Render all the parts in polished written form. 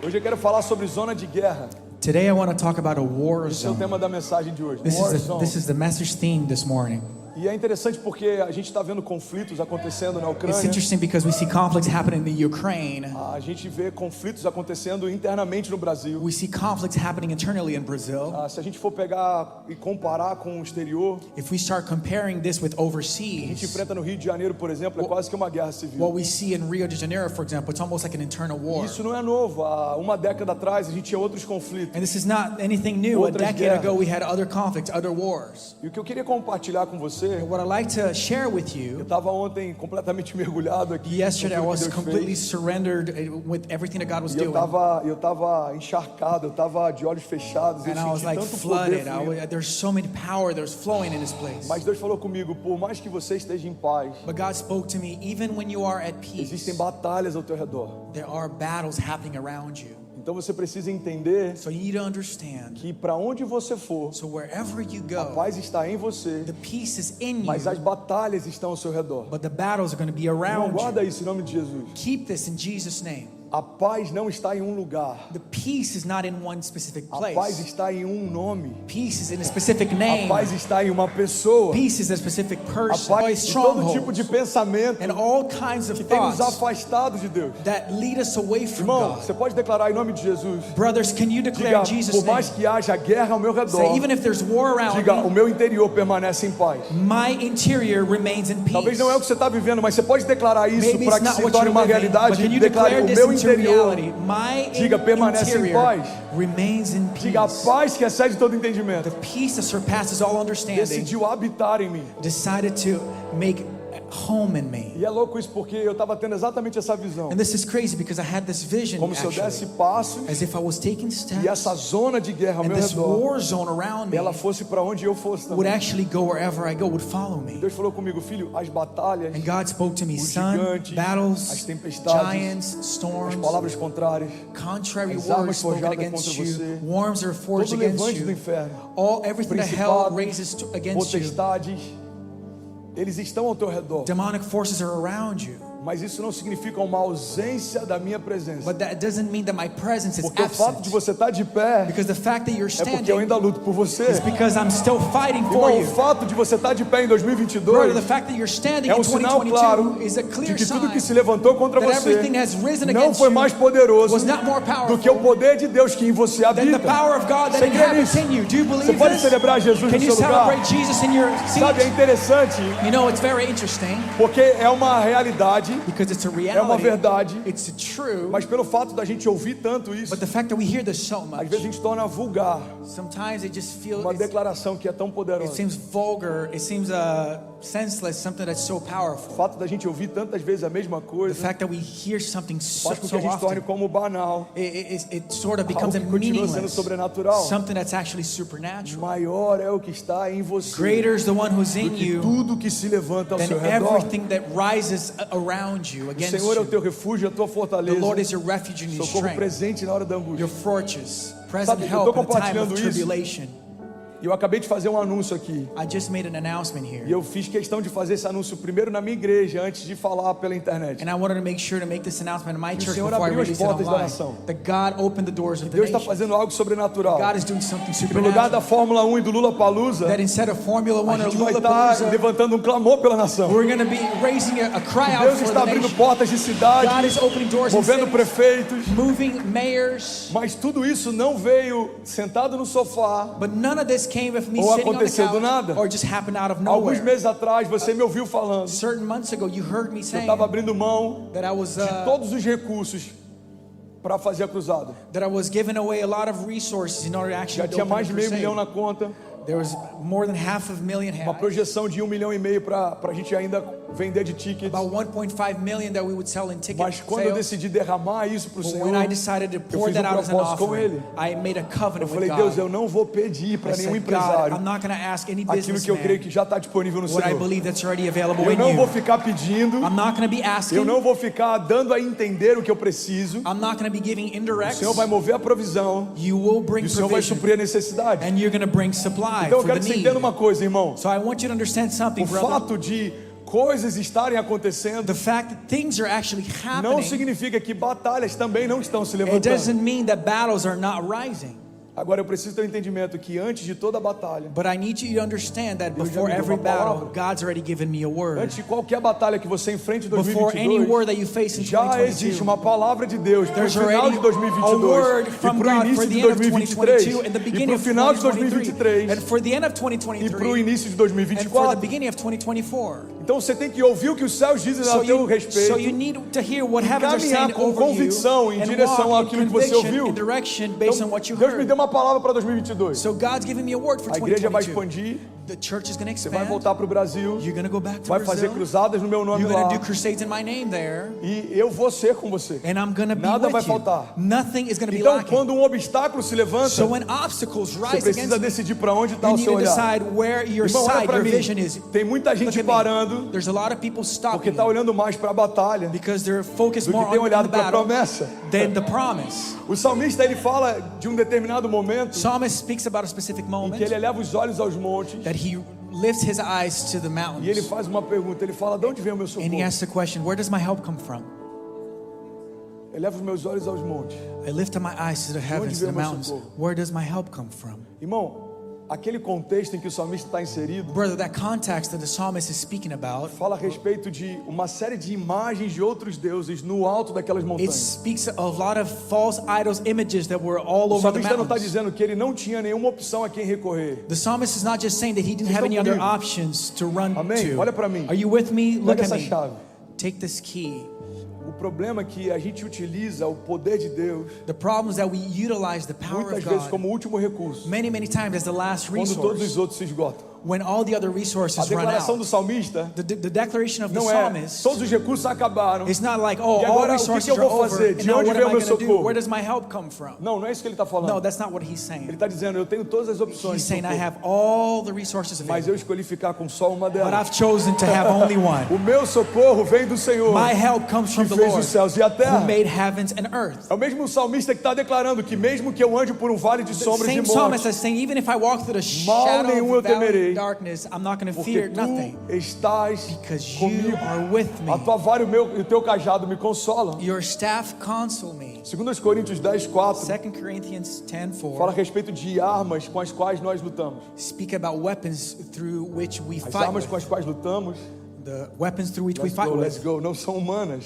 Hoje eu quero falar sobre zona de guerra. Today I want to talk about a war Esse é o zone. tema da mensagem de hoje. This War is zone. this is the message theme this morning. E é interessante porque a gente está vendo conflitos acontecendo na It's Ucrânia. interesting because we see conflicts happening in the Ukraine. A gente vê conflitos acontecendo internamente no Brasil. We see conflicts happening internally in Brazil. Se a gente for pegar e comparar com o exterior, If we start comparing this with a gente overseas, enfrenta no Rio de Janeiro, por exemplo, é quase que uma guerra civil. what we see in Rio de Janeiro, for example, it's almost like an internal war. Isso não é novo. Há uma década atrás a gente tinha outros conflitos. And this is not anything new. A Outras decade guerras. ago we had other conflicts, other wars. E o que eu queria compartilhar com você, What I'd like to share with eu you, estava ontem completamente mergulhado aqui. yesterday I no was que Deus completely fez. surrendered with everything that God was E eu doing. tava encharcado, eu tava de olhos fechados, eu And I was senti like tanto poder flooded. fluindo. There's so many power that's flowing in this place. Mas Deus falou comigo, por mais que você esteja em paz, But God spoke to me, even when you are at peace, existem batalhas ao teu redor. there are battles happening around you. Então você precisa entender So you need to understand. que para onde você for, So wherever you a go, paz está em você, the peace is in mas as you, batalhas estão ao seu redor. but the battles are going to be Não around guarda you. isso em nome de Jesus. Keep this in Jesus' name. A paz não está em um lugar. The peace is not in one specific A paz place. está em um nome. Peace is in a specific A name. paz está em uma pessoa. Peace is a specific A person. paz em todo tipo de Strongholds pensamento and all kinds of que tem nos thoughts afastado de Deus. that lead us away from Irmão, God. você pode declarar em nome de Jesus. Brothers, can you declare Diga, in Jesus' por mais name? que haja guerra ao meu redor, Say, even if there's war around diga, o me, meu interior permanece em paz. my interior remains in peace. Talvez não é o que você está vivendo, mas você pode declarar isso Maybe para it's que not se what torne you're uma living, realidade. but can you Declare, declare o this meu into interior, reality? My diga, permanece em interior paz. remains in peace. diga, a paz que excede todo entendimento, The peace that surpasses all understanding decidiu habitar em mim. decided to make home in me. E é louco isso porque eu estava tendo exatamente essa visão. And this is crazy because I had this vision Como se eu desse actually, passos as if I was taking e steps essa zona de guerra ao and meu this redor, war zone around me ela fosse para onde eu fosse would também. actually go wherever I go, would follow me. Deus falou comigo, filho, as batalhas, And God spoke to me, os son, gigantes, as battles, tempestades, giants, as storms, palavras contrárias, contrary as words armas spoken forjadas against contra you, você, worms are forged todo against levante do you, inferno, everything that hell principados, raises against you, potestades, eles estão ao teu redor. demonic forces are around you. Mas isso não significa uma ausência da minha presença. But that doesn't mean that my presence is Porque o fato de absent. você estar de pé Because the fact that you're é porque eu standing ainda luto por você. is because I'm still fighting for Irmão, o you. fato de você estar de pé em 2022 Brother, the fact that you're standing é in um sinal 2022 claro is a de clear que tudo sign que se levantou contra that você everything has risen não against foi you mais poderoso was not more do que o powerful poder de Deus que em você than the habita. power of God that Você crê inhabits nisso? in you. Do you Você believe pode this? celebrar Jesus Can no you seu lugar? celebrate Jesus in your Sabe, é seat? interessante You know, it's very interesting porque é uma realidade, because it's a é uma reality. verdade, It's true. mas pelo fato da gente ouvir tanto isso, But the fact that we hear this so às much, vezes a gente torna vulgar sometimes it just feels, uma declaração que é tão it poderosa. seems vulgar, it seems senseless, something that's so O powerful. fato da gente ouvir tantas vezes a mesma The coisa fact that we hear something so, faz com que so a gente torne often, como banal, it sort of becomes algo que continua sendo meaningless. sobrenatural. Something that's actually supernatural. Maior é o que está em você Greater is the one who's do in que you tudo que se levanta ao than seu redor. everything that rises around you, O against Senhor é o you. teu refúgio, a tua The fortaleza, Lord is your refuge and your socorro strength, presente na hora da angústia. your fortress, present Sabe, eu help tô in a time of compartilhando isso. tribulation. E eu acabei de fazer um anúncio aqui. I just made an announcement E here, eu fiz questão de fazer esse anúncio primeiro na minha igreja, antes de falar pela internet. and I wanted to make sure to make this announcement in my church Senhor before I abriu as release it portas da online. nação. That God opened the doors of the Deus está nation. fazendo algo sobrenatural. God is doing something E no lugar da supernatural. Fórmula 1 e do Lula Palusa, That instead of Formula a 1 or gente vai estar Lollapalooza, levantando um clamor pela nação. we're going to be raising a cry out Deus for está the abrindo nation. portas de God cidade, is opening doors in movendo cities, prefeitos. moving mayors, Mas tudo isso não veio sentado no sofá. but none of this came with me Ou sitting on the aconteceu do couch nada. or just happened out of Alguns nowhere. meses atrás, você me ouviu falando. Certain months ago, you heard me Eu saying estava abrindo mão that I was de todos os recursos para fazer a cruzada. giving away a lot of resources in order to actually Já tinha open mais the de meio milhão crusade. na conta. There was more than $500,000. Uma projeção de 1,5 milhão para a gente ainda vender de tickets. About 1.5 million that we would sell in ticket Mas quando eu sales. decidi derramar isso para o But Senhor, when I decided to pour fiz that out as an propósito com offering, Ele. I made a Eu covenant falei, with Deus, God. eu não vou pedir I para nenhum said, God, empresário I'm not going to ask any aquilo que eu creio businessman que já está disponível no what I Senhor. believe that's already available Eu in não vou you. ficar pedindo, I'm not going to be eu asking. não vou ficar dando a entender o que eu preciso. I'm not going to be giving O indirects. Senhor vai mover a provisão You will e bring o Senhor vai provision, suprir a necessidade. and you're going to bring supply Então eu for quero the que você need. entenda uma coisa, irmão. So I want you to understand something, O brother. fato de coisas estarem acontecendo the fact that things are actually não happening, significa que batalhas também não estão se it levantando. doesn't mean that battles are not rising. Agora eu preciso ter um entendimento que antes de toda batalha, But I need you to understand that Deus já before me deu every uma battle, palavra. God's already given me a word. antes de qualquer batalha que você enfrente em Before any 2022, word that you face in já existe 2022, uma palavra de Deus para o there's final already de a 2022 word e from para o God for início the de end of 2023 2022 and the e beginning para o of final de 2023 2023 and for the end of e para o 2023 início de and for the 2024. beginning of 2024. Então você tem que ouvir o que os céus dizem a So teu you respeito need to hear what e heavens are caminhar saying com over you convicção em and direção walk in àquilo que você conviction ouviu. and direction based on what you Deus me deu heard. uma palavra para 2022. So God's giving me a word for A igreja vai 2022. expandir, The church is going to você vai expand. voltar para o Brasil, You're going to go back to vai fazer Brazil. cruzadas no meu nome You're going lá to do crusades in my name there. e eu vou ser com você. And I'm going to be Nada vai with you. faltar. Nothing is going to be Então lacking. quando um obstáculo se levanta, So when obstacles você rise precisa against me, decidir para onde está you o need seu to olhar. decide where your Irmão, olha sight, para your mim, vision is. tem muita Look gente at me. parando There's a lot of people porque stopping está olhando mais para a batalha because they're focused do que more tem on the olhado para a battle promessa. than the promise. O salmista ele fala de um determinado momento Psalmist speaks about a specific em moment que ele eleva os olhos aos montes that he lifts his eyes to the e ele mountains faz uma pergunta, ele fala, de onde vem o meu and he socorro? asks the question, where does my help come from? Eleva os meus olhos aos montes. I lift up my eyes to the heavens, to vem the o meu mountains. socorro? Where does my help come from? Irmão, aquele contexto em que o salmista está inserido Brother, that context that the psalmist is speaking about, fala a respeito de uma série de imagens de outros deuses no alto daquelas it montanhas. speaks of a lot of false idols, images that were all O over the salmista não está mountains. dizendo que ele não tinha nenhuma opção a quem recorrer. The psalmist is not just saying that he didn't Vocês have any estão other comigo? options to run Amém? to. Olha para mim. Are you with me? Look Pega at essa me. chave. Take this key. O problema é que a gente utiliza o poder de Deus The problem is that we utilize the power muitas of vezes God como último recurso, many times as the last quando todos os resource outros se esgotam. when all the other A resources run declaração out. do salmista The declaration of the não é psalmist todos os recursos acabaram. is not like, oh, E all agora, o que resources que eu are vou over, fazer? and De now onde what vem am o I meu going to do? socorro? Where does my help come from? Não, não é isso que ele está No, falando. that's not what he's Ele saying. está dizendo, eu tenho todas as opções, He's de saying, I socorro, have all the resources mas available, eu escolhi ficar com só uma but delas. I've chosen to have only one. O meu socorro vem do Senhor, My help comes from que the fez Lord, os céus e a who terra. made heavens and earth. É o mesmo salmista que está declarando que mesmo que eu ande por um vale de The sombras de same psalmist morte, is saying, even if I walk through the mal shadow nenhum eu of the valley temerei, of darkness, I'm not going to porque fear nothing, tu estás because you comigo. are with me. A tua vara e o teu cajado me consolam. Your staff console me. 2 Coríntios 10, 4 2 Corinthians fala a 10:4 respeito de armas com as quais nós lutamos. speak about weapons through which we As fight armas with. com as quais lutamos, The weapons through which we let's fight go, let's with, go, não são humanas.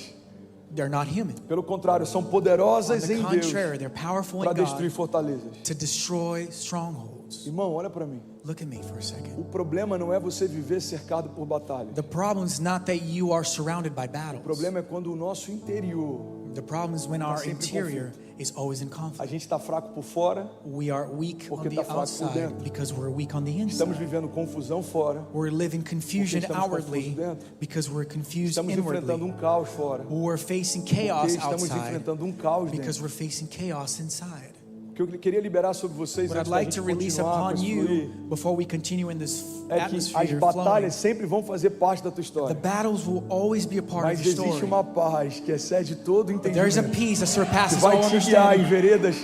they're not human. Pelo contrário, são On poderosas the em Deus contrary, they're powerful para in destruir God fortalezas. to destroy strongholds. Irmão, olha para mim. Look at me for a second. O problema não é você viver cercado por batalha. The problem is not that you are surrounded by O battles. problema é quando o nosso interior, The problem is when our sempre interior is always in a conflict. gente está fraco por fora, We are weak on Porque the tá fraco por outside dentro. because we're weak on the estamos inside. vivendo confusão fora, We're living confusion estamos outwardly confusos dentro. because we're confused estamos enfrentando inwardly. caos fora, We're facing porque chaos estamos outside enfrentando caos because dentro. we're facing chaos inside. O que eu queria liberar sobre vocês What I'd antes da like gente to release continuar com upon esse you fluir, before we continue in this é que as atmosphere flowing, batalhas sempre vão fazer parte da tua the história. battles will always be a part Mas of your existe story. uma paz que excede todo But there's a entendimento, peace that que surpasses vai all te guiar em understanding veredas,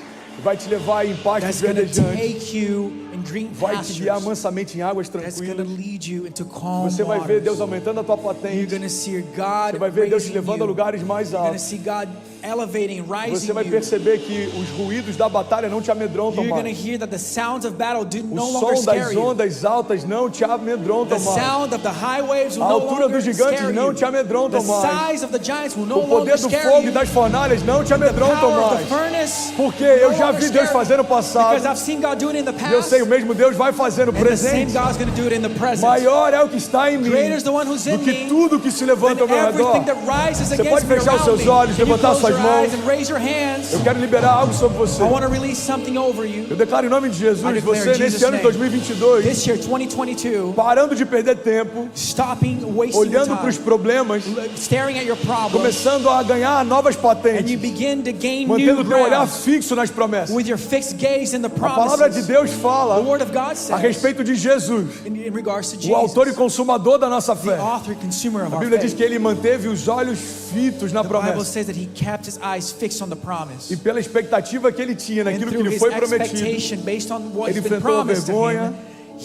vai te levar em pastos that's going to verdejantes, take you in green vai te guiar pastures, mansamente em águas that's going to tranquilas. lead you into calm Você vai ver Deus waters. aumentando a tua You're patente, going to see God você vai ver Deus te raising levando a you. lugares mais You're going to altos. see God elevating, rising Você vai you. perceber que os ruídos da batalha não te amedrontam You're going to mais. hear that the sounds of battle do O no longer som scare das you. ondas altas não te amedrontam The mais. sound of the high waves will A no altura longer dos gigantes scare não you. te amedrontam The mais. size of the giants will no O longer poder do scare fogo e you. das fornalhas não te The amedrontam power of the mais. furnace Porque will eu no já longer vi Deus scare fazer no you. passado. Because I've seen God do it in the E eu sei, o past. mesmo Deus vai fazer no And the same presente. God's going to do it in the present. Maior é o que está em mim Greater is the one who's do in que me tudo que se levanta ao than meu redor. everything that rises Você against pode me fechar os around seus me. olhos, Can you levantar close suas your mãos? eyes and raise your hands? Eu quero liberar algo sobre você. I want to release something over you. Eu declaro em nome de I Jesus, declare você in nesse Jesus' ano de name. 2022, This year, 2022, parando de perder tempo, stopping wasting your olhando para os time, problemas, staring at your problems, começando a ganhar novas and you patentes, begin to gain mantendo new o teu olhar ground fixo nas promessas. with your fixed gaze in the A palavra de promises. Deus The fala Word of God a says, respeito de Jesus, in regards to o autor e Jesus, consumador da nossa the fé. author and consumer of A our Bíblia diz faith. que ele manteve os olhos fitos na The Bible promessa. says that he kept his eyes fixed on the promise. E pela expectativa que ele tinha And naquilo que through lhe his foi prometido, expectation based on what's ele been enfrentou a promised to vergonha, him,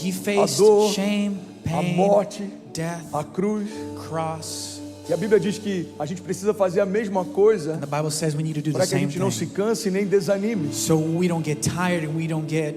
he faced dor, shame, o pain, morte, death, a cruz. cross. E a Bíblia diz que a gente precisa fazer a mesma coisa And the Bible says we need to do the para que a same gente não se thing, canse nem desanime. so we don't get tired and we don't get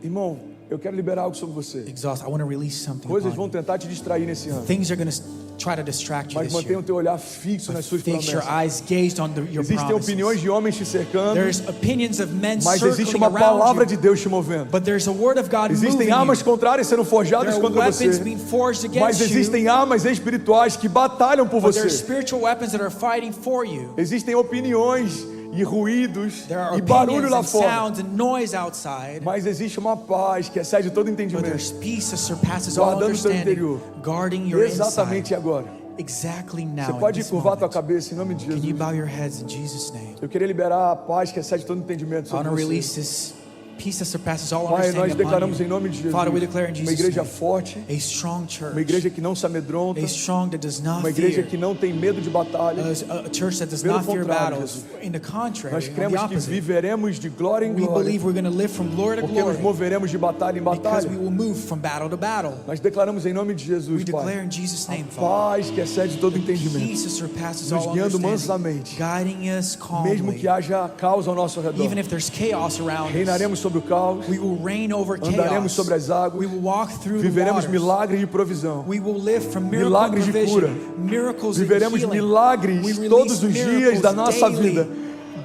Irmão, eu quero liberar algo sobre você. exhausted. I want to release something Coisas upon vão you. tentar te distrair nesse ano, Things are going to try to distract you mas this mantenha year. o teu olhar fixo nas suas Fix your promessas. eyes gazed on your Existem opiniões promises. de homens te cercando, There's opinions of men mas existe circling uma palavra around de you, Deus te movendo. but there's a word of God moving Existem armas you. contrárias sendo There forjadas are contra weapons você, being forged mas against you, existem armas espirituais que batalham por but there are você. spiritual weapons that are fighting for you. Existem opiniões e ruídos There are e barulho opinions lá and fora, sounds and noise outside, mas existe uma paz que excede todo but entendimento. there's peace that surpasses all Guardando o teu understanding, interior. guarding your inside. Exatamente agora. Exactly now, Você in pode this curvar a tua moment. cabeça em nome de Can you Jesus. bow your heads in Jesus' name? Eu queria liberar a paz que excede todo entendimento I want sobre to você. release this peace that surpasses all Pai, nós understanding upon declaramos em you. nome de Jesus Father, we declare in uma Jesus' igreja name, forte, a strong church, uma igreja que não se amedronta, a strong that does not uma igreja fear, que não tem medo de batalha. a church that does Pelo not fear contrário, battles. Jesus. In the contrary, Nós on the cremos que opposite, viveremos de glória em we glória, believe we're going to live from glory to porque nos glory moveremos de batalha em because batalha. we will move from battle to battle. Nós declaramos em nome de We Jesus, declare Pai, in Jesus' name, Father, paz que excede todo entendimento, peace that surpasses nos all guiando understanding, mansamente, guiding us mesmo calmly. que haja caos ao nosso redor. Even if there's chaos around us, Reinaremos sobre o caos, we will reign over andaremos chaos. sobre as águas, We will walk through the viveremos waters. milagres de provisão, We will live from miracle milagres de provision, cura, miracles viveremos and healing. milagres We release todos os dias miracles da nossa daily, vida.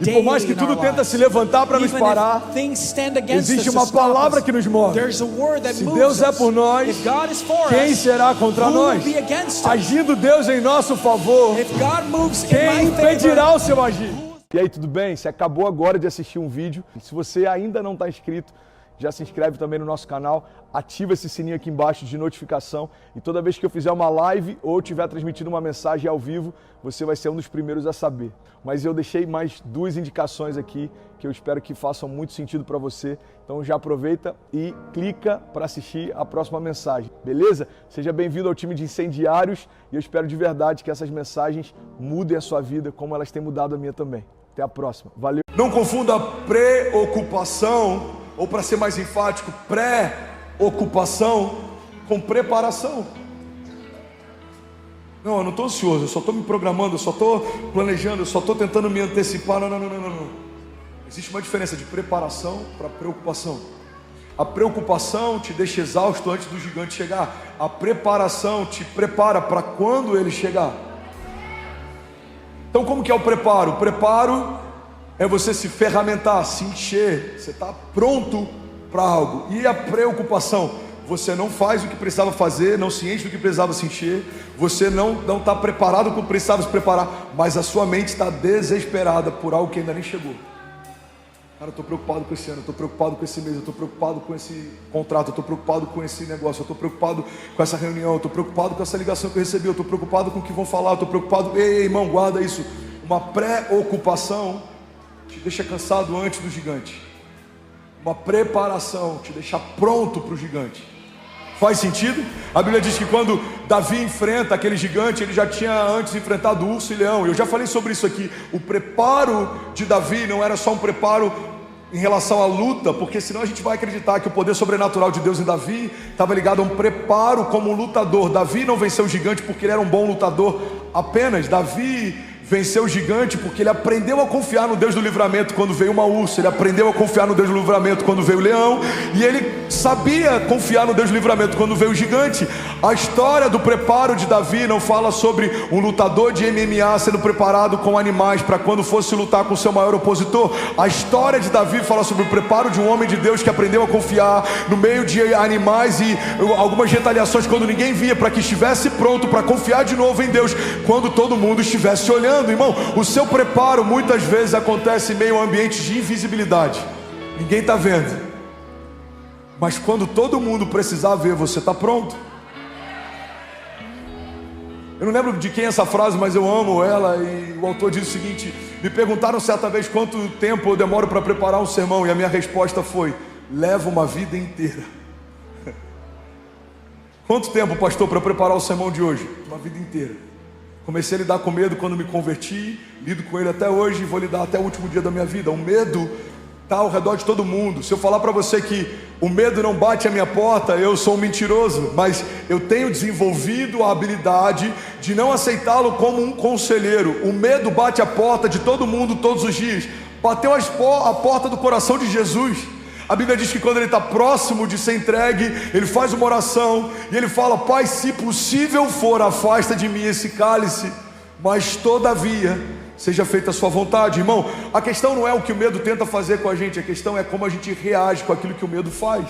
E por mais que daily in tudo our tenta lives. se levantar para nos Even parar, if things stand against existe us uma to stop palavra us, que nos move. there's a word that Se moves Deus é us. por nós, If God is for quem us, será contra who nós? will be against us? Agindo Deus em nosso favor, If God moves in quem my favor, impedirá o seu agir? E aí, tudo bem? Você acabou agora de assistir um vídeo. E se você ainda não está inscrito, já se inscreve também no nosso canal, ativa esse sininho aqui embaixo de notificação e toda vez que eu fizer uma live ou estiver transmitindo uma mensagem ao vivo, você vai ser um dos primeiros a saber. Mas eu deixei mais duas indicações aqui que eu espero que façam muito sentido para você. Então já aproveita e clica para assistir a próxima mensagem, beleza? Seja bem-vindo ao time de incendiários e eu espero de verdade que essas mensagens mudem a sua vida como elas têm mudado a minha também. Até a próxima. Valeu! Não confunda preocupação, ou para ser mais enfático, pré-ocupação com preparação. Não, eu não estou ansioso, eu só estou me programando, eu só estou planejando, eu só estou tentando me antecipar. Não. Existe uma diferença de preparação para preocupação. A preocupação te deixa exausto antes do gigante chegar. A preparação te prepara para quando ele chegar. Então como que é o preparo? O preparo é você se ferramentar, se encher, você está pronto para algo. E a preocupação? Você não faz o que precisava fazer, não se enche do que precisava se encher, você não está preparado como precisava se preparar, mas a sua mente está desesperada por algo que ainda nem chegou. Cara, eu estou preocupado com esse ano, eu estou preocupado com esse mês, eu estou preocupado com esse contrato, eu estou preocupado com esse negócio, eu estou preocupado com essa reunião, eu estou preocupado com essa ligação que eu recebi, eu estou preocupado com o que vão falar, eu estou preocupado... Ei, irmão, guarda isso. Uma preocupação te deixa cansado antes do gigante. Uma preparação te deixa pronto para o gigante. Faz sentido? A Bíblia diz que quando Davi enfrenta aquele gigante, ele já tinha antes enfrentado urso e leão. Eu já falei sobre isso aqui. O preparo de Davi não era só um preparo em relação à luta, porque senão a gente vai acreditar que o poder sobrenatural de Deus em Davi estava ligado a um preparo como um lutador. Davi não venceu o gigante porque ele era um bom lutador apenas. Davi venceu o gigante porque ele aprendeu a confiar no Deus do livramento quando veio uma ursa, ele aprendeu a confiar no Deus do livramento quando veio o leão, e ele sabia confiar no Deus do livramento quando veio o gigante. A história do preparo de Davi não fala sobre um lutador de MMA sendo preparado com animais para quando fosse lutar com o seu maior opositor. A história de Davi fala sobre o preparo de um homem de Deus que aprendeu a confiar no meio de animais e algumas retaliações quando ninguém via, para que estivesse pronto para confiar de novo em Deus quando todo mundo estivesse olhando. Irmão, o seu preparo muitas vezes acontece em meio a um ambiente de invisibilidade. Ninguém está vendo. Mas quando todo mundo precisar ver, você está pronto. Eu não lembro de quem é essa frase, mas eu amo ela. E o autor diz o seguinte: me perguntaram certa vez quanto tempo eu demoro para preparar um sermão, e a minha resposta foi: leva uma vida inteira. Quanto tempo, pastor, para preparar o sermão de hoje? Uma vida inteira. Comecei a lidar com medo quando me converti, lido com ele até hoje e vou lidar até o último dia da minha vida. O medo está ao redor de todo mundo. Se eu falar para você que o medo não bate à minha porta, eu sou um mentiroso, mas eu tenho desenvolvido a habilidade de não aceitá-lo como um conselheiro. O medo bate à porta de todo mundo todos os dias. Bateu a porta do coração de Jesus. A Bíblia diz que quando ele está próximo de ser entregue, ele faz uma oração e ele fala: Pai, se possível for, afasta de mim esse cálice, mas todavia seja feita a sua vontade. Irmão, a questão não é o que o medo tenta fazer com a gente, a questão é como a gente reage com aquilo que o medo faz.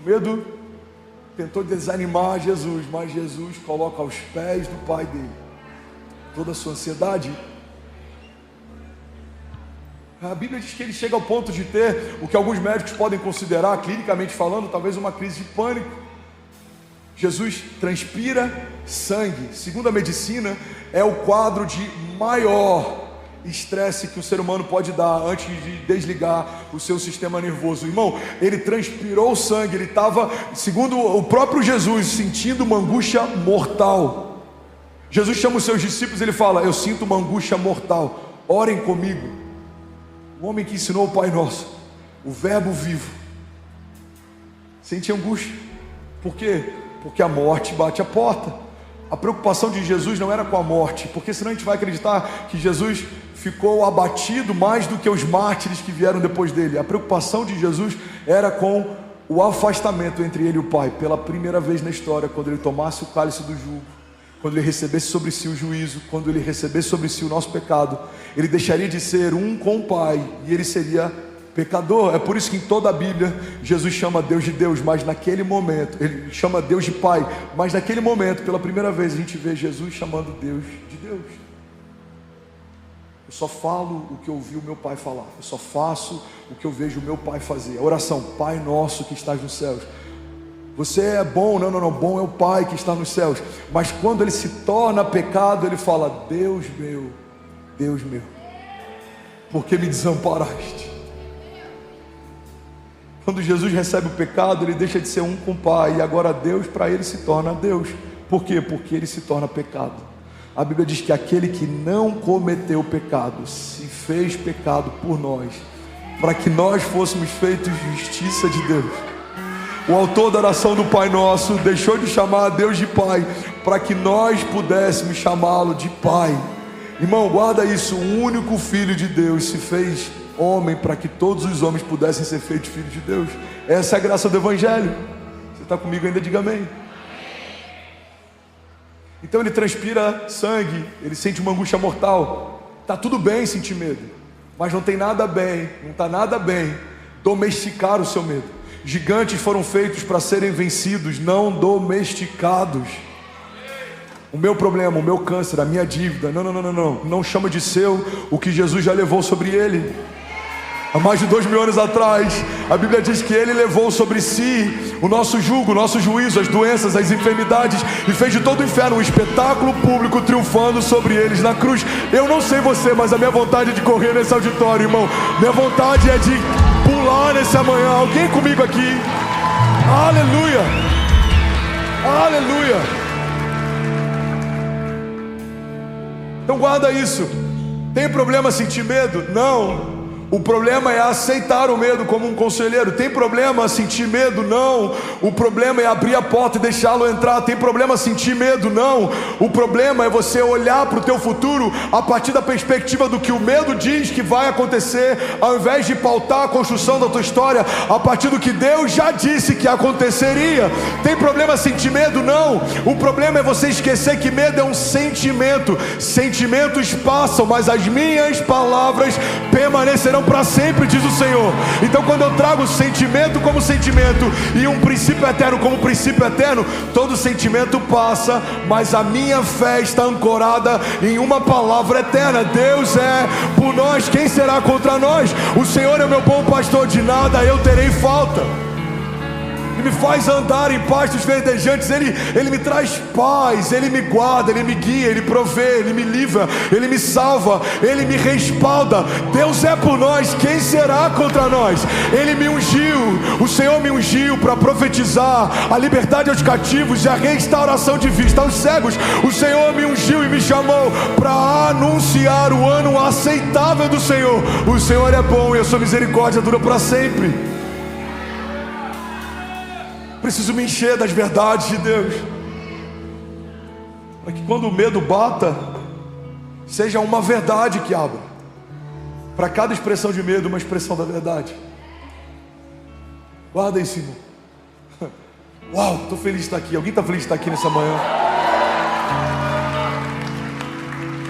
O medo tentou desanimar Jesus, mas Jesus coloca aos pés do Pai dele toda a sua ansiedade. A Bíblia diz que ele chega ao ponto de ter o que alguns médicos podem considerar, clinicamente falando, talvez uma crise de pânico. Jesus transpira sangue. Segundo a medicina, é o quadro de maior estresse que o ser humano pode dar antes de desligar o seu sistema nervoso. Irmão, ele transpirou sangue, ele estava, segundo o próprio Jesus, sentindo uma angústia mortal. Jesus chama os seus discípulos e ele fala: eu sinto uma angústia mortal, orem comigo. O homem que ensinou o Pai Nosso, o verbo vivo, sente angústia. Por quê? Porque a morte bate a porta. A preocupação de Jesus não era com a morte, porque senão a gente vai acreditar que Jesus ficou abatido mais do que os mártires que vieram depois dele. A preocupação de Jesus era com o afastamento entre ele e o Pai. Pela primeira vez na história, quando ele tomasse o cálice do jugo, quando ele recebesse sobre si o juízo, quando ele recebesse sobre si o nosso pecado, ele deixaria de ser um com o Pai e ele seria pecador. É por isso que em toda a Bíblia Jesus chama Deus de Deus, mas naquele momento ele chama Deus de Pai, mas naquele momento, pela primeira vez, a gente vê Jesus chamando Deus de Deus. Eu só falo o que eu ouvi o meu Pai falar, eu só faço o que eu vejo o meu Pai fazer. A oração: Pai nosso que estás nos céus. Você é bom, não, bom é o Pai que está nos céus. Mas quando ele se torna pecado, ele fala: Deus meu, por que me desamparaste? Quando Jesus recebe o pecado, ele deixa de ser um com o Pai, e agora Deus para ele se torna Deus. Por quê? Porque ele se torna pecado. A Bíblia diz que aquele que não cometeu pecado se fez pecado por nós, para que nós fôssemos feitos justiça de Deus. O autor da oração do Pai Nosso deixou de chamar a Deus de Pai, para que nós pudéssemos chamá-lo de Pai. Irmão, guarda isso: o único Filho de Deus se fez homem para que todos os homens pudessem ser feitos filhos de Deus. Essa é a graça do Evangelho. Você está comigo ainda? Diga amém. Então ele transpira sangue, ele sente uma angústia mortal. Está tudo bem sentir medo, mas não tem nada bem, não está nada bem domesticar o seu medo. Gigantes foram feitos para serem vencidos, não domesticados. O meu problema, o meu câncer, a minha dívida, não chama de seu o que Jesus já levou sobre ele. Há mais de 2000 anos atrás, a Bíblia diz que ele levou sobre si o nosso jugo, o nosso juízo, as doenças, as enfermidades, e fez de todo o inferno um espetáculo público, triunfando sobre eles na cruz. Eu não sei você, mas a minha vontade é de correr nesse auditório, irmão. Minha vontade é de pular nessa manhã. Alguém comigo aqui? Aleluia! Aleluia! Então guarda isso. Tem problema sentir medo? Não. O problema é aceitar o medo como um conselheiro. Tem problema sentir medo? Não. O problema é abrir a porta e deixá-lo entrar. Tem problema sentir medo? Não. O problema é você olhar para o teu futuro a partir da perspectiva do que o medo diz que vai acontecer, ao invés de pautar a construção da tua história a partir do que Deus já disse que aconteceria. Tem problema sentir medo? Não. O problema é você esquecer que medo é um sentimento. Sentimentos passam, mas as minhas palavras permanecerão para sempre, diz o Senhor. Então quando eu trago sentimento como sentimento e um princípio eterno como princípio eterno, todo sentimento passa, mas a minha fé está ancorada em uma palavra eterna. Deus é por nós, quem será contra nós? O Senhor é meu bom pastor, de nada eu terei falta. e me faz andar em pastos verdejantes. Ele me traz paz, Ele me guarda, Ele me guia, Ele provê, Ele me livra, Ele me salva, Ele me respalda. Deus é por nós, quem será contra nós? Ele me ungiu, o Senhor me ungiu para profetizar a liberdade aos cativos e a restauração de vista aos cegos. O Senhor me ungiu e me chamou para anunciar o ano aceitável do Senhor. O Senhor é bom e a sua misericórdia dura para sempre. Preciso me encher das verdades de Deus, para que quando o medo bata, seja uma verdade que abra. Para cada expressão de medo, uma expressão da verdade. Guarda isso, irmão. Uau, estou feliz de estar aqui. Alguém está feliz de estar aqui nessa manhã?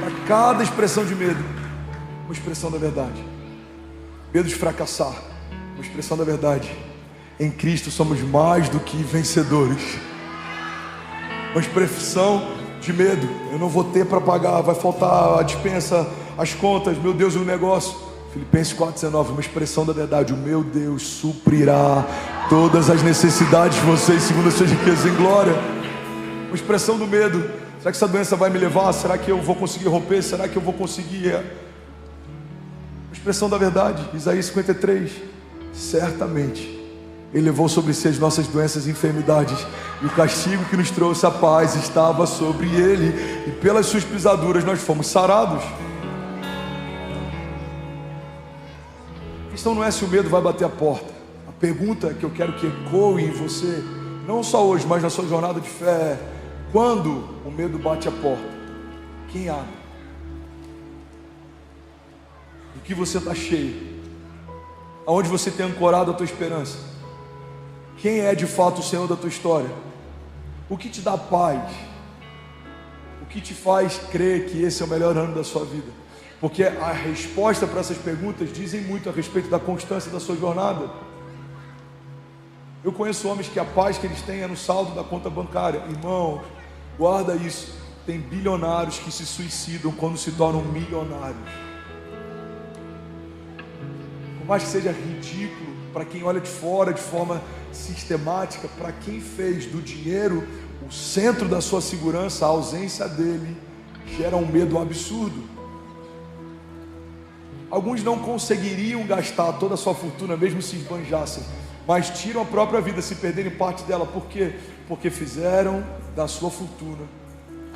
Para cada expressão de medo, uma expressão da verdade. Medo de fracassar, uma expressão da verdade. Em Cristo somos mais do que vencedores. Uma expressão de medo. Eu não vou ter para pagar, vai faltar a despensa, as contas, meu Deus, o negócio. Filipenses 4,19, uma expressão da verdade. O meu Deus suprirá todas as necessidades de vocês segundo as suas riquezas em glória. Uma expressão do medo. Será que essa doença vai me levar? Será que eu vou conseguir romper? Será que eu vou conseguir? Uma expressão da verdade. Isaías 53. Certamente Ele levou sobre si as nossas doenças e enfermidades, e o castigo que nos trouxe a paz estava sobre Ele, e pelas suas pisaduras nós fomos sarados. A questão não é se o medo vai bater a porta. A pergunta que eu quero que ecoe em você, não só hoje, mas na sua jornada de fé, é: quando o medo bate a porta, quem abre? Do que você está cheio? Aonde você tem ancorado a tua esperança? Quem é de fato o Senhor da tua história? O que te dá paz? O que te faz crer que esse é o melhor ano da sua vida? Porque a resposta para essas perguntas dizem muito a respeito da constância da sua jornada. Eu conheço homens que a paz que eles têm é no saldo da conta bancária. Irmão, guarda isso. Tem bilionários que se suicidam quando se tornam milionários. Por mais que seja ridículo para quem olha de fora de forma sistemática, para quem fez do dinheiro o centro da sua segurança, a ausência dele gera um medo absurdo. Alguns não conseguiriam gastar toda a sua fortuna mesmo se esbanjassem, mas tiram a própria vida se perderem parte dela. Por quê? Porque fizeram da sua fortuna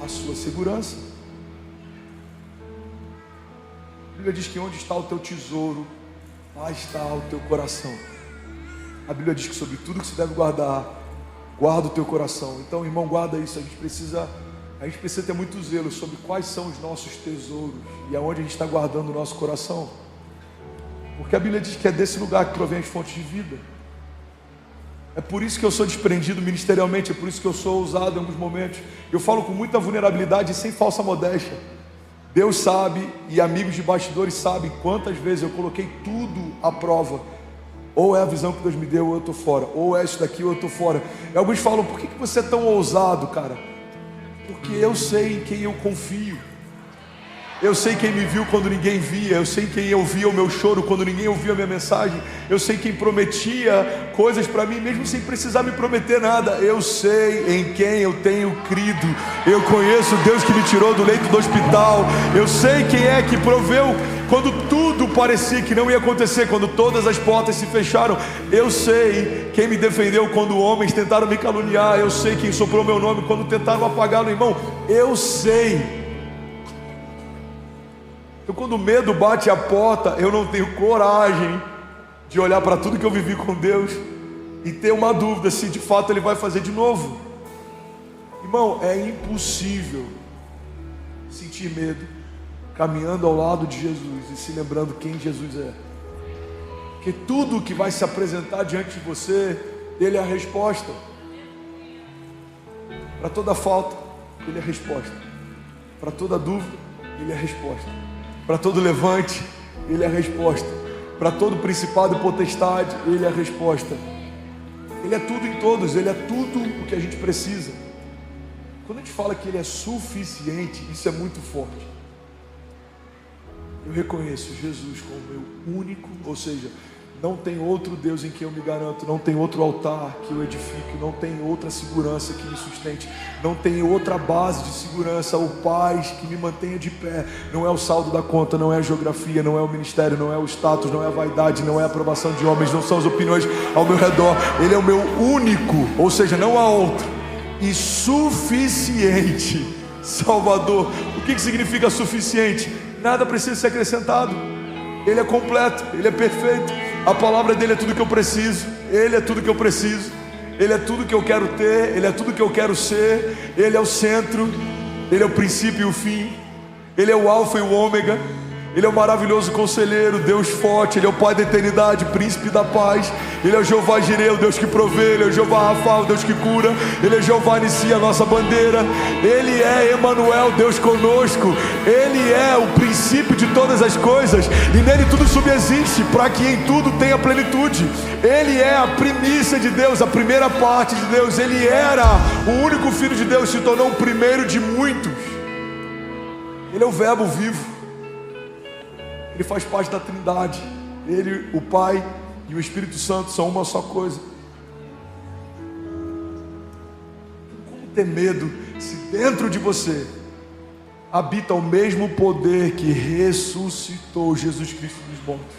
a sua segurança. A Bíblia diz que onde está o teu tesouro, lá está o teu coração. A Bíblia diz que sobre tudo que se deve guardar, guarda o teu coração. Então, irmão, guarda isso. A gente precisa ter muito zelo sobre quais são os nossos tesouros e aonde a gente está guardando o nosso coração. Porque a Bíblia diz que é desse lugar que provém as fontes de vida. É por isso que eu sou desprendido ministerialmente, é por isso que eu sou ousado em alguns momentos. Eu falo com muita vulnerabilidade e sem falsa modéstia. Deus sabe, e amigos de bastidores sabem quantas vezes eu coloquei tudo à prova. Ou é a visão que Deus me deu, ou eu estou fora. Ou é isso daqui, ou eu estou fora. E alguns falam: por que você é tão ousado, cara? Porque eu sei em quem eu confio. Eu sei quem me viu quando ninguém via. Eu sei quem ouvia o meu choro quando ninguém ouvia a minha mensagem. Eu sei quem prometia coisas para mim mesmo sem precisar me prometer nada. Eu sei em quem eu tenho crido. Eu conheço Deus que me tirou do leito do hospital. Eu sei quem é que proveu quando tudo parecia que não ia acontecer, quando todas as portas se fecharam. Eu sei quem me defendeu quando homens tentaram me caluniar. Eu sei quem soprou meu nome quando tentaram apagá-lo, irmão. Eu sei. Então, quando o medo bate a porta, eu não tenho coragem de olhar para tudo que eu vivi com Deus e ter uma dúvida se de fato Ele vai fazer de novo. Irmão, é impossível sentir medo caminhando ao lado de Jesus e se lembrando quem Jesus é. Porque tudo que vai se apresentar diante de você, Ele é a resposta. Para toda falta, Ele é a resposta. Para toda dúvida, Ele é a resposta. Para todo levante, Ele é a resposta. Para todo principado e potestade, Ele é a resposta. Ele é tudo em todos, Ele é tudo o que a gente precisa. Quando a gente fala que Ele é suficiente, isso é muito forte. Eu reconheço Jesus como meu único, ou seja, Não tem outro Deus em quem eu me garanto, não tem outro altar que eu edifique, não tem outra segurança que me sustente, não tem outra base de segurança ou paz que me mantenha de pé. Não é o saldo da conta, não é a geografia, não é o ministério, não é o status, não é a vaidade, não é a aprovação de homens, não são as opiniões ao meu redor. Ele é o meu único, ou seja, não há outro, e suficiente Salvador. O que significa suficiente? Nada precisa ser acrescentado. Ele é completo, Ele é perfeito. A palavra dele é tudo que eu preciso. Ele é tudo que eu preciso. Ele é tudo que eu quero ter. Ele é tudo que eu quero ser. Ele é o centro. Ele é o princípio e o fim. Ele é o alfa e o ômega. Ele é o maravilhoso conselheiro, Deus forte. Ele é o Pai da eternidade, príncipe da paz. Ele é o Jeová Jireh, o Deus que provê. Ele é o Jeová Rafa, o Deus que cura. Ele é Jeová Nissi, a nossa bandeira. Ele é Emanuel, Deus conosco. Ele é o princípio de todas as coisas, e nele tudo subsiste, para que em tudo tenha plenitude. Ele é a primícia de Deus, a primeira parte de Deus. Ele era o único Filho de Deus, se tornou o primeiro de muitos. Ele é o Verbo vivo. Ele faz parte da Trindade. Ele, o Pai e o Espírito Santo são uma só coisa. Como ter medo se dentro de você habita o mesmo poder que ressuscitou Jesus Cristo dos mortos?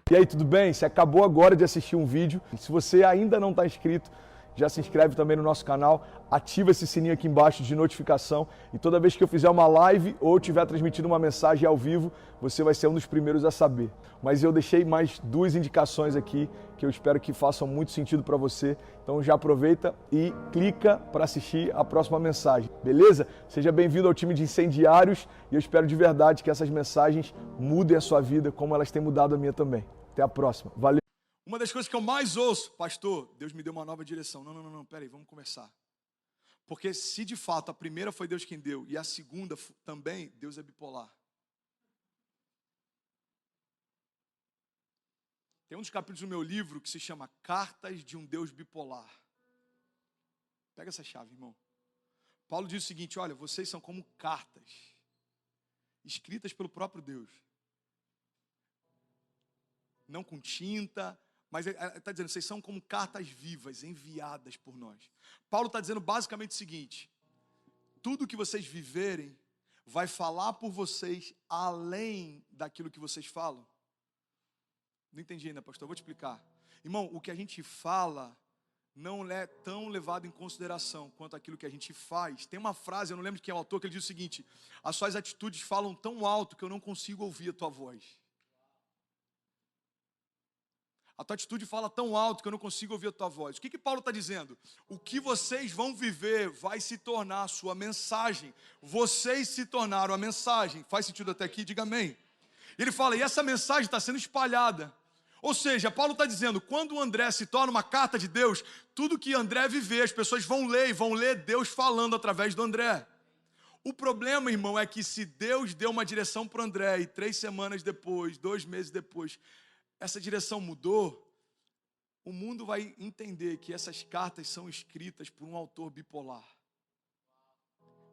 E aí, tudo bem? Você acabou agora de assistir um vídeo. Se você ainda não está inscrito, já se inscreve também no nosso canal, ativa esse sininho aqui embaixo de notificação, e toda vez que eu fizer uma live ou estiver transmitindo uma mensagem ao vivo, você vai ser um dos primeiros a saber. Mas eu deixei mais 2 indicações aqui que eu espero que façam muito sentido para você. Então já aproveita e clica para assistir a próxima mensagem, beleza? Seja bem-vindo ao time de incendiários, e eu espero de verdade que essas mensagens mudem a sua vida como elas têm mudado a minha também. Até a próxima. Valeu! Uma das coisas que eu mais ouço, pastor, Deus me deu uma nova direção. Não, peraí, vamos conversar. Porque se de fato a primeira foi Deus quem deu, e a segunda também, Deus é bipolar. Tem um dos capítulos do meu livro que se chama Cartas de um Deus Bipolar. Pega essa chave, irmão. Paulo diz o seguinte: olha, vocês são como cartas escritas pelo próprio Deus. Não com tinta, mas ele está dizendo, vocês são como cartas vivas, enviadas por nós. Paulo está dizendo basicamente o seguinte: tudo que vocês viverem vai falar por vocês além daquilo que vocês falam. Não entendi ainda, pastor, eu vou te explicar. Irmão, o que a gente fala não é tão levado em consideração quanto aquilo que a gente faz. Tem uma frase, eu não lembro de quem é o autor, que ele diz o seguinte: as suas atitudes falam tão alto que eu não consigo ouvir a tua voz. A tua atitude fala tão alto que eu não consigo ouvir a tua voz. O que Paulo está dizendo? O que vocês vão viver vai se tornar a sua mensagem. Vocês se tornaram a mensagem. Faz sentido até aqui? Diga amém. Ele fala, e essa mensagem está sendo espalhada. Ou seja, Paulo está dizendo, quando o André se torna uma carta de Deus, tudo que André viver, as pessoas vão ler Deus falando através do André. O problema, irmão, é que se Deus deu uma direção para o André, e 3 semanas depois, 2 meses depois, essa direção mudou, o mundo vai entender que essas cartas são escritas por um autor bipolar.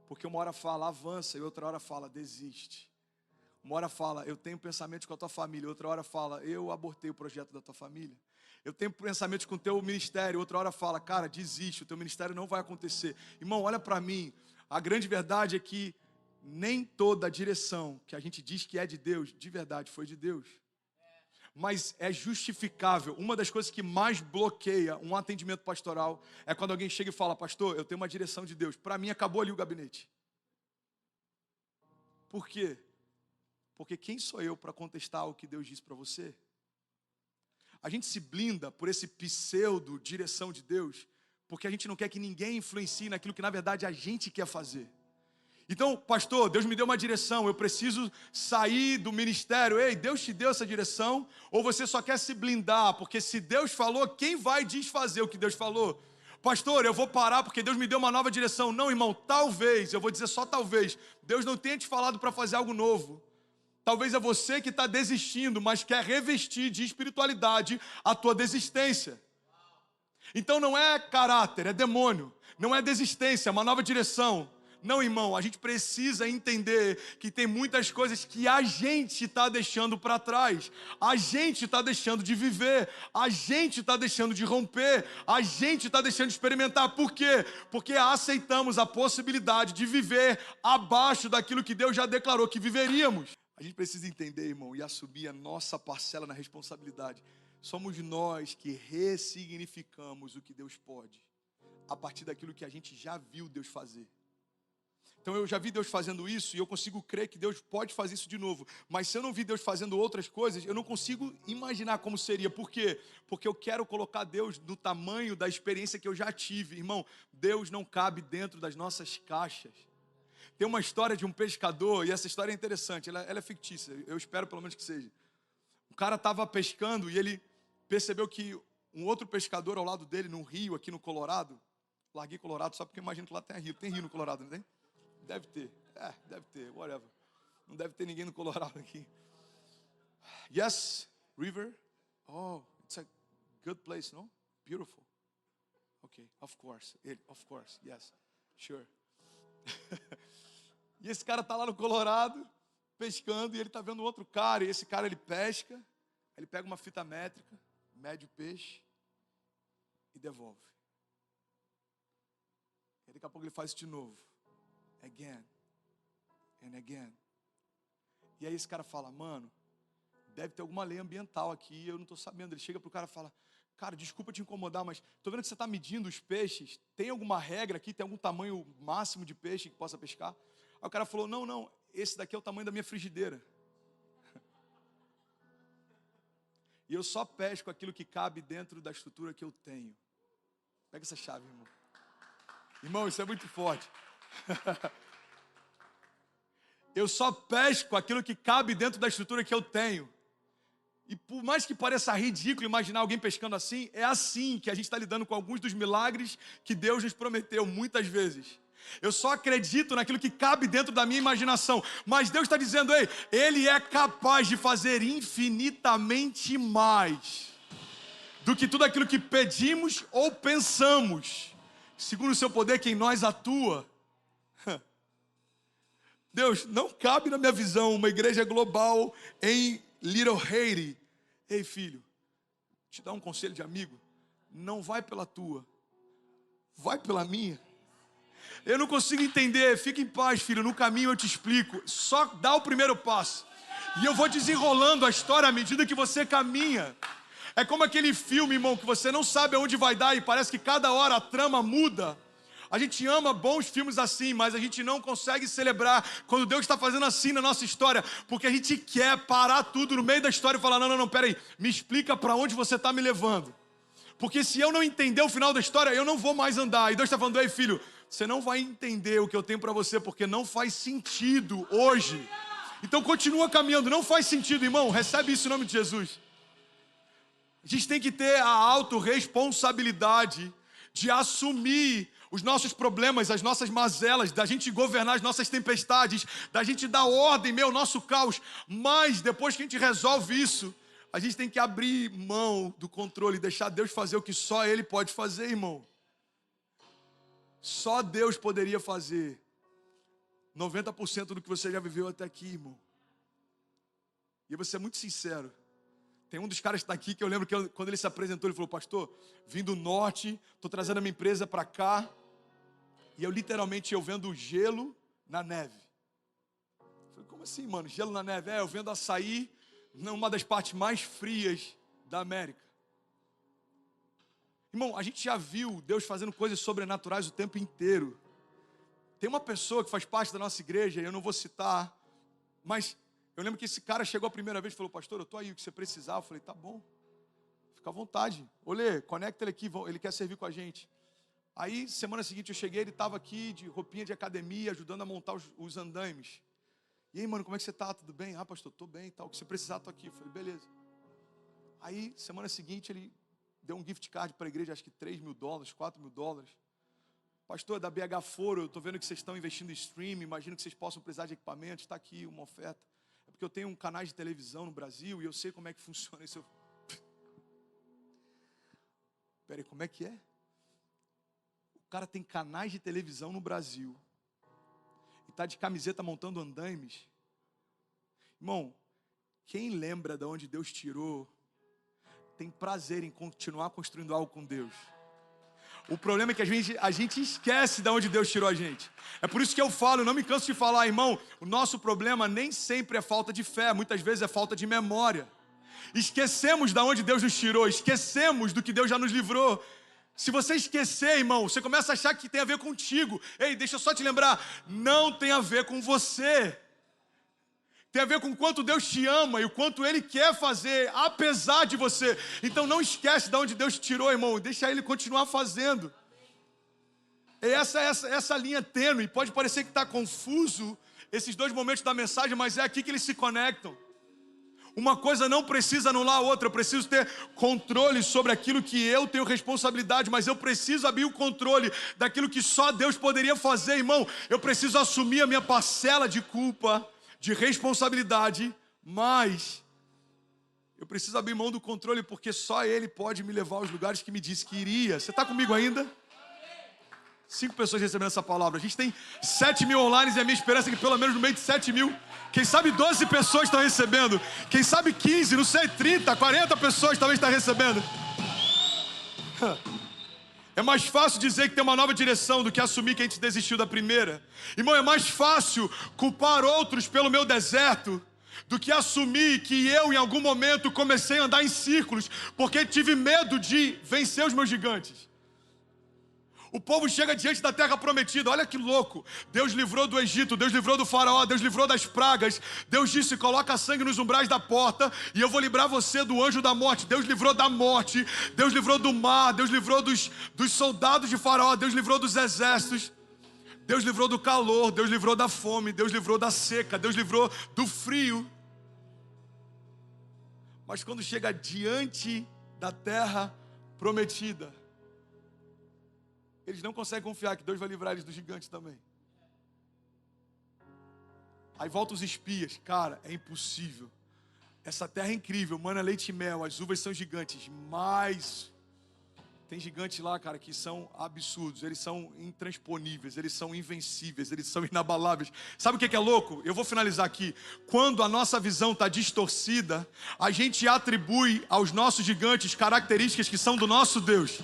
Porque uma hora fala, avança, e outra hora fala, desiste. Uma hora fala, eu tenho pensamentos com a tua família, outra hora fala, eu abortei o projeto da tua família. Eu tenho pensamentos com o teu ministério, outra hora fala, cara, desiste, o teu ministério não vai acontecer. Irmão, olha para mim, a grande verdade é que nem toda a direção que a gente diz que é de Deus, de verdade foi de Deus. Mas é justificável. Uma das coisas que mais bloqueia um atendimento pastoral é quando alguém chega e fala, pastor, eu tenho uma direção de Deus. Para mim, acabou ali o gabinete. Por quê? Porque quem sou eu para contestar o que Deus disse para você? A gente se blinda por esse pseudo direção de Deus, porque a gente não quer que ninguém influencie naquilo que na verdade a gente quer fazer. Então, pastor, Deus me deu uma direção, eu preciso sair do ministério. Ei, Deus te deu essa direção? Ou você só quer se blindar? Porque se Deus falou, quem vai desfazer o que Deus falou? Pastor, eu vou parar porque Deus me deu uma nova direção. Não, irmão, talvez, eu vou dizer só talvez, Deus não tenha te falado para fazer algo novo. Talvez é você que está desistindo, mas quer revestir de espiritualidade a tua desistência. Então não é caráter, é demônio. Não é desistência, é uma nova direção. Não, irmão, a gente precisa entender que tem muitas coisas que a gente está deixando para trás. A gente está deixando de viver. A gente está deixando de romper. A gente está deixando de experimentar. Por quê? Porque aceitamos a possibilidade de viver abaixo daquilo que Deus já declarou que viveríamos. A gente precisa entender, irmão, e assumir a nossa parcela na responsabilidade. Somos nós que ressignificamos o que Deus pode, a partir daquilo que a gente já viu Deus fazer. Então eu já vi Deus fazendo isso e eu consigo crer que Deus pode fazer isso de novo. Mas se eu não vi Deus fazendo outras coisas, eu não consigo imaginar como seria. Por quê? Porque eu quero colocar Deus no tamanho da experiência que eu já tive. Irmão, Deus não cabe dentro das nossas caixas. Tem uma história de um pescador, e essa história é interessante, ela é fictícia, eu espero pelo menos que seja. O cara estava pescando e ele percebeu que um outro pescador ao lado dele, num rio aqui no Colorado, larguei Colorado só porque eu imagino que lá tem rio no Colorado, não tem? Deve ter, whatever. Não deve ter ninguém no Colorado aqui. Yes, river. Oh, it's a good place, no? Beautiful. Okay, of course, yes, sure. E esse cara está lá no Colorado, pescando, e ele está vendo outro cara, e esse cara ele pesca, ele pega uma fita métrica, mede o peixe e devolve. E daqui a pouco ele faz isso de novo. Again and again. E aí esse cara fala, mano, deve ter alguma lei ambiental aqui, eu não estou sabendo. Ele chega pro cara e fala, cara, desculpa te incomodar, mas estou vendo que você está medindo os peixes, tem alguma regra aqui, tem algum tamanho máximo de peixe que possa pescar? Aí o cara falou, não, esse daqui é o tamanho da minha frigideira. E eu só pesco aquilo que cabe dentro da estrutura que eu tenho. Pega essa chave, irmão. Irmão, isso é muito forte. Eu só pesco aquilo que cabe dentro da estrutura que eu tenho. E por mais que pareça ridículo imaginar alguém pescando assim, é assim que a gente está lidando com alguns dos milagres que Deus nos prometeu muitas vezes. Eu só acredito naquilo que cabe dentro da minha imaginação. Mas Deus está dizendo, ei, Ele é capaz de fazer infinitamente mais do que tudo aquilo que pedimos ou pensamos, segundo o seu poder que em nós atua. Deus, não cabe na minha visão uma igreja global em Little Haiti. Ei, filho, te dar um conselho de amigo, não vai pela tua, vai pela minha. Eu não consigo entender, fica em paz, filho, no caminho eu te explico. Só dá o primeiro passo e eu vou desenrolando a história à medida que você caminha. É como aquele filme, irmão, que você não sabe aonde vai dar e parece que cada hora a trama muda. A gente ama bons filmes assim, mas a gente não consegue celebrar quando Deus está fazendo assim na nossa história, porque a gente quer parar tudo no meio da história e falar, não, peraí, me explica para onde você está me levando. Porque se eu não entender o final da história, eu não vou mais andar. E Deus está falando, ei filho, você não vai entender o que eu tenho para você, porque não faz sentido hoje. Então continua caminhando, não faz sentido, irmão, recebe isso em nome de Jesus. A gente tem que ter a autorresponsabilidade de assumir os nossos problemas, as nossas mazelas, da gente governar as nossas tempestades, da gente dar ordem, ao nosso caos. Mas depois que a gente resolve isso, a gente tem que abrir mão do controle, deixar Deus fazer o que só Ele pode fazer, irmão. Só Deus poderia fazer 90% do que você já viveu até aqui, irmão. E eu vou ser muito sincero. Tem um dos caras que está aqui que eu lembro que quando ele se apresentou, ele falou, pastor, vim do norte, estou trazendo a minha empresa para cá. E eu vendo gelo na neve. Eu falei, como assim, mano? Gelo na neve? Eu vendo açaí numa das partes mais frias da América. Irmão, a gente já viu Deus fazendo coisas sobrenaturais o tempo inteiro. Tem uma pessoa que faz parte da nossa igreja, eu não vou citar, mas eu lembro que esse cara chegou a primeira vez e falou, pastor, eu estou aí, o que você precisar. Eu falei, tá bom, fica à vontade. Olê, conecta ele aqui, ele quer servir com a gente. Aí, semana seguinte eu cheguei, ele estava aqui de roupinha de academia, ajudando a montar os andaimes. E aí, mano, como é que você tá? Tudo bem? Ah, pastor, tô bem e tal. O que você precisar, tô aqui. Eu falei, beleza. Aí, semana seguinte, ele deu um gift card para a igreja, acho que $3.000, $4.000. Pastor, da BH Foro, eu tô vendo que vocês estão investindo em streaming, imagino que vocês possam precisar de equipamentos, está aqui uma oferta. É porque eu tenho um canal de televisão no Brasil e eu sei como é que funciona isso. Peraí, como é que é? O cara tem canais de televisão no Brasil tá de camiseta montando andaimes. Irmão, quem lembra de onde Deus tirou, tem prazer em continuar construindo algo com Deus. O problema é que a gente esquece de onde Deus tirou a gente. É por isso que eu falo, não me canso de falar, irmão, o nosso problema nem sempre é falta de fé, muitas vezes é falta de memória. Esquecemos de onde Deus nos tirou, esquecemos do que Deus já nos livrou. Se você esquecer, irmão, você começa a achar que tem a ver contigo. Ei, deixa eu só te lembrar, não tem a ver com você. Tem a ver com o quanto Deus te ama e o quanto Ele quer fazer, apesar de você. Então não esquece de onde Deus te tirou, irmão. Deixa Ele continuar fazendo. E essa linha tênue, pode parecer que está confuso esses dois momentos da mensagem, mas é aqui que eles se conectam. Uma coisa não precisa anular a outra. Eu preciso ter controle sobre aquilo que eu tenho responsabilidade, mas eu preciso abrir o controle daquilo que só Deus poderia fazer, irmão. Eu preciso assumir a minha parcela de culpa, de responsabilidade, mas eu preciso abrir mão do controle porque só Ele pode me levar aos lugares que me disse que iria. Você está comigo ainda? 5 pessoas recebendo essa palavra. A gente tem 7 mil online e a minha esperança é que pelo menos no meio de 7 mil, quem sabe 12 pessoas estão recebendo, quem sabe 15, não sei, 30, 40 pessoas talvez estão recebendo. É mais fácil dizer que tem uma nova direção do que assumir que a gente desistiu da primeira. Irmão, é mais fácil culpar outros pelo meu deserto do que assumir que eu em algum momento comecei a andar em círculos porque tive medo de vencer os meus gigantes. O povo chega diante da terra prometida, olha que louco. Deus livrou do Egito, Deus livrou do faraó, Deus livrou das pragas. Deus disse, coloca sangue nos umbrais da porta e eu vou livrar você do anjo da morte. Deus livrou da morte, Deus livrou do mar, Deus livrou dos soldados de faraó, Deus livrou dos exércitos. Deus livrou do calor, Deus livrou da fome, Deus livrou da seca, Deus livrou do frio. Mas quando chega diante da terra prometida, eles não conseguem confiar que Deus vai livrar eles do gigante também. Aí voltam os espias. Cara, é impossível. Essa terra é incrível, mana, leite e mel, as uvas são gigantes, mas tem gigantes lá, cara, que são absurdos. Eles são intransponíveis, eles são invencíveis, eles são inabaláveis. Sabe o que é louco? Eu vou finalizar aqui. Quando a nossa visão está distorcida, a gente atribui aos nossos gigantes características que são do nosso Deus.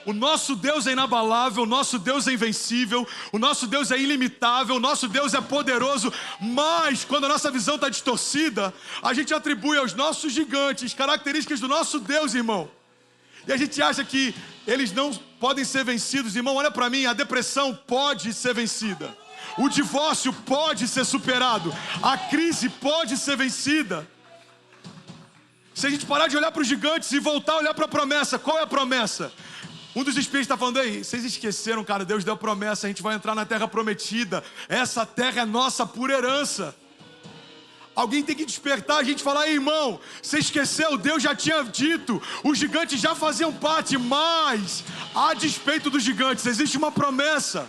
O nosso Deus é inabalável, o nosso Deus é invencível, o nosso Deus é ilimitável, o nosso Deus é poderoso, mas quando a nossa visão está distorcida, a gente atribui aos nossos gigantes características do nosso Deus, irmão. E a gente acha que eles não podem ser vencidos. Irmão, olha para mim, a depressão pode ser vencida. O divórcio pode ser superado. A crise pode ser vencida. Se a gente parar de olhar para os gigantes e voltar a olhar para a promessa, qual é a promessa? Um dos espíritos está falando aí, vocês esqueceram, cara, Deus deu a promessa, a gente vai entrar na terra prometida. Essa terra é nossa por herança. Alguém tem que despertar a gente e falar, irmão, você esqueceu, Deus já tinha dito, os gigantes já faziam parte, mas a despeito dos gigantes, existe uma promessa.